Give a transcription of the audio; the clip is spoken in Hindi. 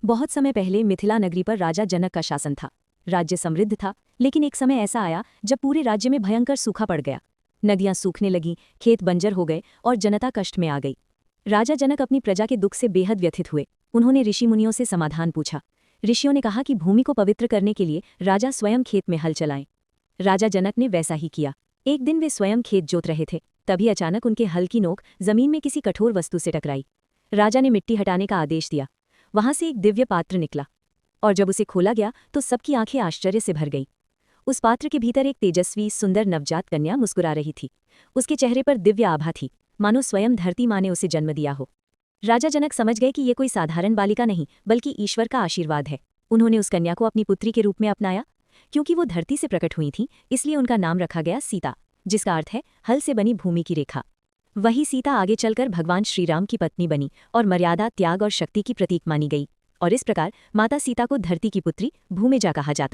बहुत समय पहले मिथिला नगरी पर राजा जनक का शासन था। राज्य समृद्ध था, लेकिन एक समय ऐसा आया जब पूरे राज्य में भयंकर सूखा पड़ गया। नदियां सूखने लगीं, खेत बंजर हो गए और जनता कष्ट में आ गई। राजा जनक अपनी प्रजा के दुख से बेहद व्यथित हुए। उन्होंने ऋषि मुनियों से समाधान पूछा। ऋषियों ने कहा कि भूमि को पवित्र करने के लिए राजा स्वयं खेत में हल चलाएं। राजा जनक ने वैसा ही किया। एक दिन वे स्वयं खेत जोत रहे थे, तभी अचानक उनके हल की नोक जमीन में किसी कठोर वस्तु से टकराई। राजा ने मिट्टी हटाने का आदेश दिया। वहां से एक दिव्य पात्र निकला, और जब उसे खोला गया तो सबकी आंखें आश्चर्य से भर गईं। उस पात्र के भीतर एक तेजस्वी सुंदर नवजात कन्या मुस्कुरा रही थी। उसके चेहरे पर दिव्य आभा थी, मानो स्वयं धरती माँ ने उसे जन्म दिया हो। राजा जनक समझ गए कि ये कोई साधारण बालिका नहीं, बल्कि ईश्वर का आशीर्वाद है। उन्होंने उस कन्या को अपनी पुत्री के रूप में अपनाया। क्योंकि वो धरती से प्रकट हुई थी, इसलिए उनका नाम रखा गया सीता, जिसका अर्थ है हल से बनी भूमि की रेखा। वही सीता आगे चलकर भगवान श्रीराम की पत्नी बनी और मर्यादा, त्याग और शक्ति की प्रतीक मानी गई। और इस प्रकार माता सीता को धरती की पुत्री भूमिजा कहा जाता है।